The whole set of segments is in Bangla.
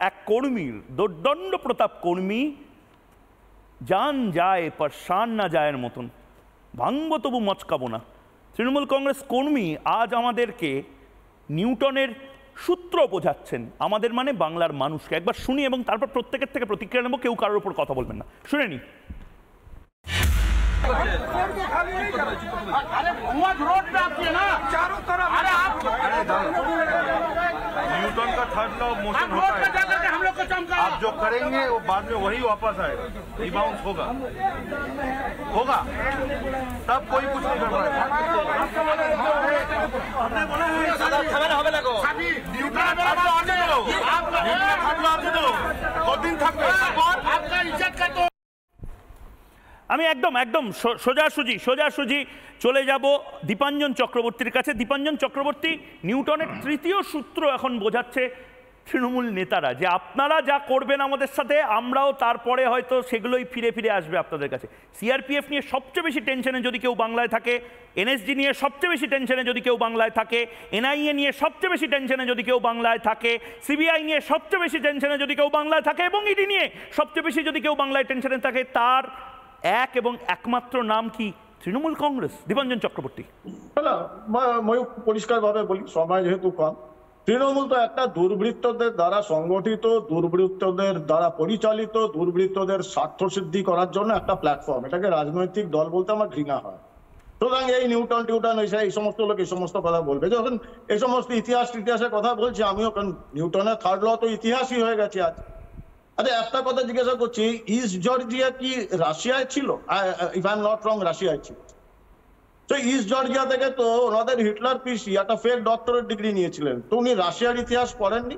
এক কর্মীর দোর্দণ্ড প্রতাপ কর্মী জান যায় পর শান না যায়ের মতন ভাঙব তবু মচকাবো না। তৃণমূল কংগ্রেস কর্মী আজ আমাদেরকে নিউটনের সূত্র বোঝাচ্ছেন, আমাদের মানে বাংলার মানুষকে। একবার শুনি এবং তারপর প্রত্যেকের থেকে প্রতিক্রিয়া নেব, কেউ কারোর উপর কথা বলবেন না, শুনে নি। न्यूटन का थर्ड लॉ मोशन होता है, आप जो करेंगे वो बाद में वही वापस आएगा, रिबाउंस होगा तब कोई कुछ नहीं कर पाएगा। আমি একদম একদম সোজাসুজি চলে যাব দীপাঞ্জন চক্রবর্তীর কাছে। দীপাঞ্জন চক্রবর্তী, নিউটনের তৃতীয় সূত্র এখন বোঝাচ্ছে তৃণমূল নেতারা যে আপনারা যা করবেন আমাদের সাথে, আমরাও তারপরে হয়তো সেগুলোই ফিরে ফিরে আসবে আপনাদের কাছে। সিআরপিএফ নিয়ে সবচেয়ে বেশি টেনশনে যদি কেউ বাংলায় থাকে, এনএসজি নিয়ে সবচেয়ে বেশি টেনশনে যদি কেউ বাংলায় থাকে, এনআইএ নিয়ে সবচেয়ে বেশি টেনশনে যদি কেউ বাংলায় থাকে, সিবিআই নিয়ে সবচেয়ে বেশি টেনশনে যদি কেউ বাংলায় থাকে, এবং ইডি নিয়ে সবচেয়ে বেশি যদি কেউ বাংলায় টেনশনে থাকে, তার এক এবং একমাত্র নাম কি? তৃণমূল কংগ্রেস। দীপাঞ্জন চক্রবর্তী। পরিষ্কার ভাবে বলি, সময় যেহেতু কম, তৃণমূল তো একটা দুর্বৃত্তদের দ্বারা সংগঠিত, দুর্বৃত্তদের দ্বারা পরিচালিত, দুর্বৃত্তদের স্বার্থ সিদ্ধি করার জন্য একটা প্ল্যাটফর্ম। এটাকে রাজনৈতিক দল বলতে আমার ঘৃণা হয়। সুতরাং এই নিউটন এই সমস্ত লোক এই সমস্ত কথা বলবে, যখন এই সমস্ত ইতিহাসের কথা বলছি আমিও, কারণ নিউটনের থার্ড ল তো ইতিহাসই হয়ে গেছে আজ। আচ্ছা, একটা কথা জিজ্ঞাসা করছি, ইস্ট জর্জিয়া কি রাশিয়ায় ছিল? If I am not wrong, রাশিয়ায় ছিল। তো ইস্ট জর্জিয়া থেকে তো ওনাদের হিটলার পিসি একটা ফেক ডক্টরেট ডিগ্রি নিয়েছিলেন, তো উনি রাশিয়ার ইতিহাস পড়েননি?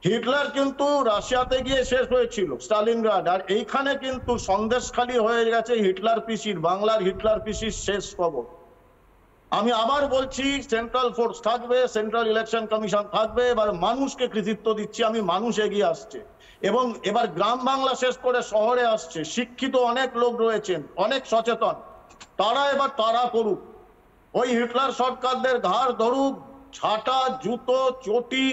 হিটলার কিন্তু রাশিয়াতে গিয়ে শেষ হয়েছিল, স্টালিনগ্রাড। আর এইখানে কিন্তু সন্দেশখালি হয়ে গেছে হিটলার পিসির, বাংলার হিটলার পিসির শেষ খবর। আমি আবার বলছি, সেন্ট্রাল ফোর্স থাকবে, সেন্ট্রাল ইলেকশন কমিশন থাকবে। এবার মানুষকে কৃতিত্ব দিচ্ছি আমি, মানুষ এগিয়ে আসছে এবং এবার গ্রাম বাংলা শেষ করে শহরে আসছে। শিক্ষিত অনেক লোক রয়েছেন, অনেক সচেতন, তারা এবার তারা করুক, ওই হিটলার সরকারদের ঘাড় ধরুক, ঝাঁটা, জুতো, চটি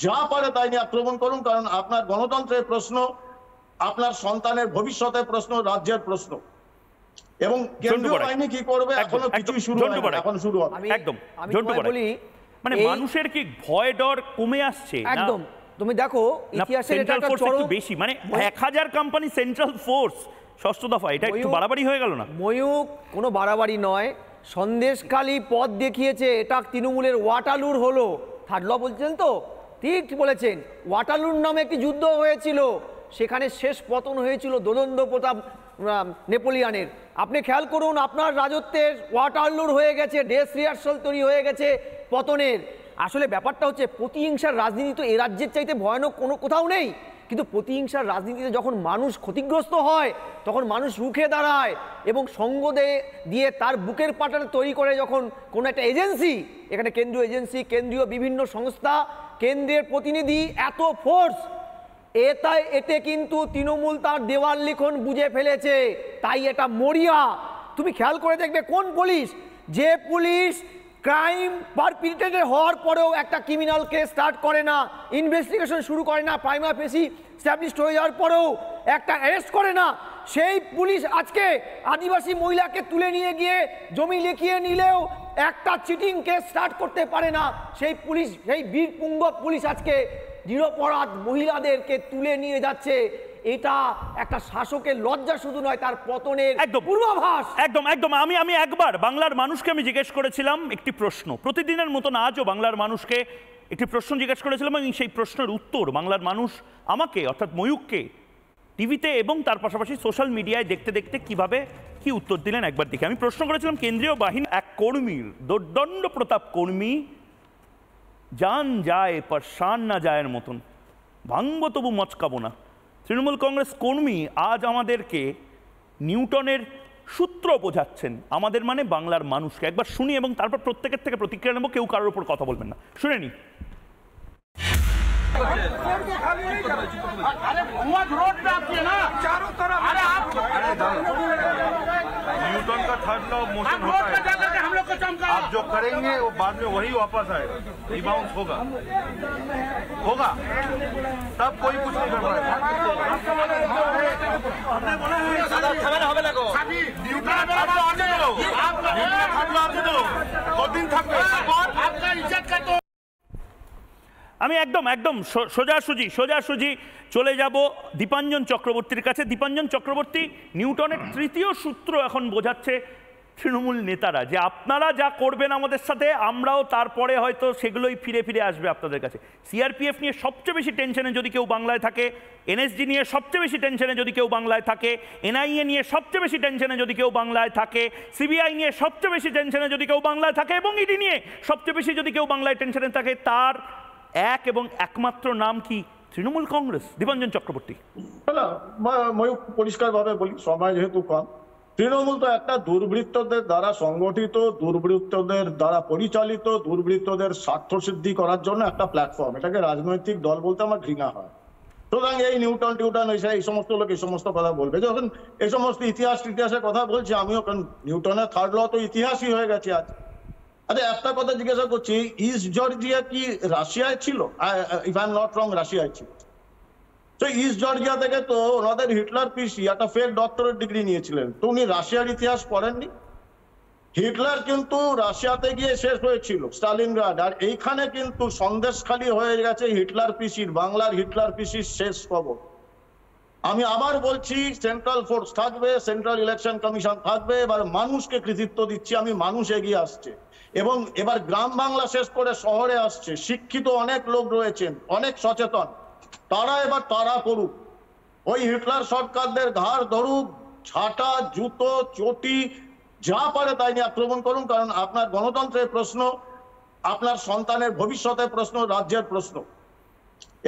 যা পারে তাই নিয়ে আক্রমণ করুন। কারণ আপনার গণতন্ত্রের প্রশ্ন, আপনার সন্তানের ভবিষ্যতের প্রশ্ন, রাজ্যের প্রশ্ন। এবং কেন্দ্রীয় বাহিনী কি করবে এখনো কিছুই শুরু হয়নি, এখন শুরু হবে। একদম মানে মানুষের কি ভয় ডর কমে আসছে? একদম। তুমি দেখো ইতিহাসের এটা একটা চরম বেশি, মানে 1000 কোম্পানি সেন্ট্রাল ফোর্স ষষ্ঠ দফা, এটা একটু বাড়াবাড়ি হয়ে গেল না? ময়ূক কোনো বাড়াবাড়ি নয়, সন্দেশখালি পথ দেখিয়েছে, এটা তৃণমূলের ওয়াটারলুর হলো। থার্ড ল বলছেন তো, ঠিক বলেছেন। ওয়াটারলুর নামে একটি যুদ্ধ হয়েছিল, সেখানে শেষ পতন হয়েছিল দোলন্দ প্রতাপ নেপোলিয়ানের। আপনি খেয়াল করুন, আপনার রাজত্বের ওয়াটারলুর হয়ে গেছে, ডেথ রিহার্সাল তৈরি হয়ে গেছে পতনের। আসলে ব্যাপারটা হচ্ছে প্রতিহিংসার রাজনীতি তো এ রাজ্যের চাইতে ভয়ানক কোনো কোথাও নেই, কিন্তু প্রতিহিংসার রাজনীতিতে যখন মানুষ ক্ষতিগ্রস্ত হয় তখন মানুষ রুখে দাঁড়ায় এবং সঙ্গ দিয়ে তার বুকের পাটাটা তৈরি করে। যখন কোনো একটা এজেন্সি, এখানে কেন্দ্রীয় এজেন্সি, কেন্দ্রীয় বিভিন্ন সংস্থা, কেন্দ্রের প্রতিনিধি, এত ফোর্স, এতে কিন্তু তৃণমূল তার দেওয়াল লিখন বুঝে ফেলেছে, তাই এটা মরিয়া। তুমি খেয়াল করে দেখবে কোন পুলিশ, যে পুলিশ ক্রাইম পারপিট্রেটেড হওয়ার পরেও একটা ক্রিমিনাল কেস স্টার্ট করে না, ইনভেস্টিগেশন শুরু করে না, প্রাইমা ফেসি স্ট্যাবলিশড হয়ে যাওয়ার পরেও একটা অ্যারেস্ট করে না, সেই পুলিশ আজকে আদিবাসী মহিলাকে তুলে নিয়ে গিয়ে জমি লিখিয়ে নিলেও একটা চিটিং কেস স্টার্ট করতে পারে না। সেই পুলিশ, সেই বীরপুঙ্গ পুলিশ আজকে নিরপরাধ মহিলাদেরকে তুলে নিয়ে যাচ্ছে। এটা একটা শাসকের লজ্জা শুধু নয়, তার পতনের পূর্বাভাস। একদম। আমি একবার বাংলার মানুষকে আমি জিজ্ঞেস করেছিলাম একটি প্রশ্ন, প্রতিদিনের মতন আজও বাংলার মানুষকে একটি প্রশ্ন জিজ্ঞেস করেছিলাম, এবং সেই প্রশ্নের উত্তর বাংলার মানুষ আমাকে, অর্থাৎ ময়ূককে, টিভিতে এবং তার পাশাপাশি সোশ্যাল মিডিয়ায় দেখতে দেখতে কিভাবে কি উত্তর দিলেন একবার দেখি। আমি প্রশ্ন করেছিলাম, কেন্দ্রীয় বাহিনী এক কর্মীর দোর্দণ্ড প্রতাপ কর্মী জান যায় পর শান না যায়ের মতন ভাঙব তবু মচকাবো না। তৃণমূল কংগ্রেস কর্মী আজ আমাদেরকে নিউটনের সূত্র বোঝাচ্ছেন, আমাদের মানে বাংলার মানুষকে। একবার শুনি এবং তারপর প্রত্যেকের থেকে প্রতিক্রিয়া নেব, কেউ কারোর উপর কথা বলবেন না, শুনে নি। न्यूटन का थर्ड लॉ मोशन होता है, आप जो करेंगे वो बाद में वही वापस आएगा, रिबाउंस होगा होगा, तब कोई कुछ नहीं कर पाएगा। আমি একদম একদম সোজাসুজি চলে যাব দীপাঞ্জন চক্রবর্তীর কাছে। দীপাঞ্জন চক্রবর্তী, নিউটনের তৃতীয় সূত্র এখন বোঝাচ্ছে তৃণমূল নেতারা যে আপনারা যা করবেন আমাদের সাথে আমরাও তারপরে হয়তো সেগুলোই ফিরে ফিরে আসবে আপনাদের কাছে। সিআরপিএফ নিয়ে সবচেয়ে বেশি টেনশনে যদি কেউ বাংলায় থাকে, এনএসজি নিয়ে সবচেয়ে বেশি টেনশনে যদি কেউ বাংলায় থাকে, এনআইএ নিয়ে সবচেয়ে বেশি টেনশনে যদি কেউ বাংলায় থাকে, সিবিআই নিয়ে সবচেয়ে বেশি টেনশনে যদি কেউ বাংলায় থাকে এবং ইডি নিয়ে সবচেয়ে বেশি যদি কেউ বাংলায় টেনশনে থাকে, তার এক এবং একমাত্র নাম কি? তৃণমূল কংগ্রেস। দীপাঞ্জন চক্রবর্তী। ময়ূক পরিষ্কার ভাবে বলি, সময় যেহেতু কম, তৃণমূল তো একটা দুর্বৃত্তদের দ্বারা সংগঠিত, দুর্বৃত্তদের দ্বারা পরিচালিত, দুর্বৃত্তদের স্বার্থ সিদ্ধি করার জন্য একটা প্ল্যাটফর্ম। এটাকে রাজনৈতিক দল বলতে আমার ঘৃণা হয়। সুতরাং এই নিউটন এই সমস্ত লোক এই সমস্ত কথা বলবে। যখন এই সমস্ত ইতিহাসের কথা বলছি, আমিও নিউটনের থার্ড ল তো ইতিহাসই হয়ে গেছে আজ। আরে একটা কথা জিজ্ঞাসা করছি, ইস্ট জর্জিয়া কি রাশিয়ায় ছিল? If I am not wrong, রাশিয়ায় ছিল। তো ইস্ট জর্জিয়া থেকে তো ওনাদের হিটলার পিসি একটা ফেক ডক্টরেট ডিগ্রি নিয়েছিলেন, তো উনি রাশিয়ার ইতিহাস পড়েননি? হিটলার কিন্তু রাশিয়াতে গিয়ে শেষ হয়েছিল, স্টালিনগ্রাড। আর এইখানে কিন্তু সন্দেশখালী হয়ে গেছে হিটলার পিসির, বাংলার হিটলার পিসির শেষ খবর। আমি আবার বলছি, সেন্ট্রাল ফোর্স থাকবে, সেন্ট্রাল ইলেকশন কমিশন থাকবে। এবার মানুষকে কৃতিত্ব দিচ্ছি আমি, মানুষ এগিয়ে আসছে এবং এবার গ্রাম বাংলা শেষ করে শহরে আসছে। শিক্ষিত অনেক লোক রয়েছেন, অনেক সচেতন, তারা এবার তারা করুক, ওই হিটলার সরকারদের ঘাড় ধরুক, ঝাঁটা, জুতো, চটি যা পারে তাই নিয়ে আক্রমণ করুন। কারণ আপনার গণতন্ত্রের প্রশ্ন, আপনার সন্তানের ভবিষ্যতের প্রশ্ন, রাজ্যের প্রশ্ন।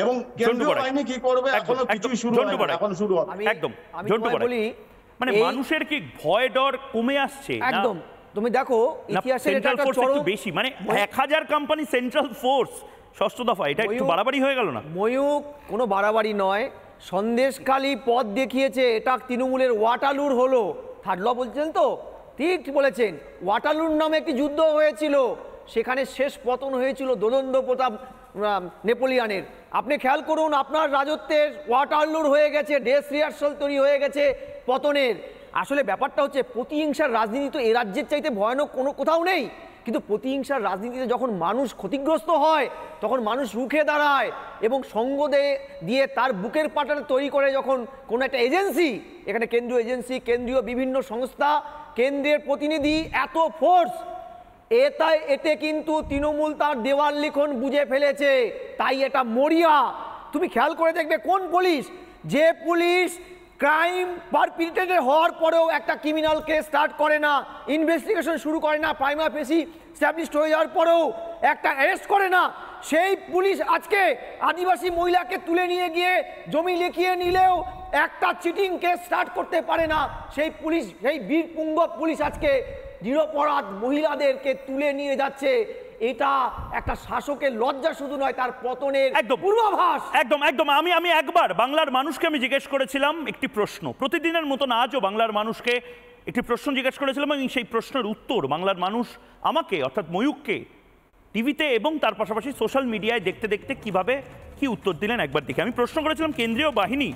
এবং কেন্দ্রীয় বাহিনী কি করবে এখনো কিছুই শুরু হয়নি, এখন শুরু হবে। একদম আমি বলি, মানে মানুষের কি ভয় ডর কমে আসছে? একদম। তুমি দেখো ইতিহাসের এটা একটা চরম বেশি, মানে 1000 কোম্পানি সেন্ট্রাল ফোর্স ষষ্ঠ দফা, এটা একটু বাড়াবাড়ি হয়ে গেল না? ময়ূক, কোনো বাড়াবাড়ি নয়। সন্দেশখালী পথ দেখিয়েছে, এটা তৃণমূলের ওয়াটালুর হলো। থার্ড ল বলছেন তো, ঠিক বলেছেন। ওয়াটালুর নামে একটি যুদ্ধ হয়েছিল, সেখানে শেষ পতন হয়েছিল দোলন্দ প্রতাপ নেপোলিয়ানের। আপনি খেয়াল করুন, আপনার রাজত্বের ওয়াটারলুর হয়ে গেছে, ডেস রিহার্সাল তৈরি হয়ে গেছে পতনের। আসলে ব্যাপারটা হচ্ছে, প্রতিহিংসার রাজনীতি তো এ রাজ্যের চাইতে ভয়ানক কোনো কোথাও নেই। কিন্তু প্রতিহিংসার রাজনীতিতে যখন মানুষ ক্ষতিগ্রস্ত হয়, তখন মানুষ রুখে দাঁড়ায় এবং সঙ্গ দিয়ে তার বুকের পাটাটা তৈরি করে। যখন কোনো একটা এজেন্সি, এখানে কেন্দ্রীয় এজেন্সি, কেন্দ্রীয় বিভিন্ন সংস্থা, কেন্দ্রের প্রতিনিধি, এত ফোর্স, এতে কিন্তু তৃণমূল তার দেওয়াল লিখন বুঝে ফেলেছে, তাই এটা মরিয়া। তুমি খেয়াল করে দেখবে, কোন পুলিশ, যে পুলিশ ক্রাইম পারপিট্রেটেড হওয়ার পরেও একটা ক্রিমিনাল কেস স্টার্ট করে না, ইনভেস্টিগেশন শুরু করে না, প্রাইমা ফেসি স্ট্যাবলিশড হয়ে যাওয়ার পরেও একটা অ্যারেস্ট করে না, সেই পুলিশ আজকে আদিবাসী মহিলাকে তুলে নিয়ে গিয়ে জমি লিখিয়ে নিলেও একটা চিটিং কেস স্টার্ট করতে পারে না। সেই পুলিশ, সেই বীরপুঙ্গ পুলিশ আজকে নিরপরাধ মহিলাদেরকে তুলে নিয়ে যাচ্ছে। এটা একটা শাসকের লজ্জা শুধু নয়, তার পতনের পূর্বাভাস। একদম একদম। আমি একবার বাংলার মানুষকে আমি জিজ্ঞেস করেছিলাম একটি প্রশ্ন, প্রতিদিনের মতন আজও বাংলার মানুষকে একটি প্রশ্ন জিজ্ঞেস করেছিলাম এবং সেই প্রশ্নের উত্তর বাংলার মানুষ আমাকে, অর্থাৎ ময়ূককে, টিভিতে এবং তার পাশাপাশি সোশ্যাল মিডিয়ায় দেখতে দেখতে কিভাবে কি উত্তর দিলেন একবার দেখে। আমি প্রশ্ন করেছিলাম, কেন্দ্রীয় বাহিনী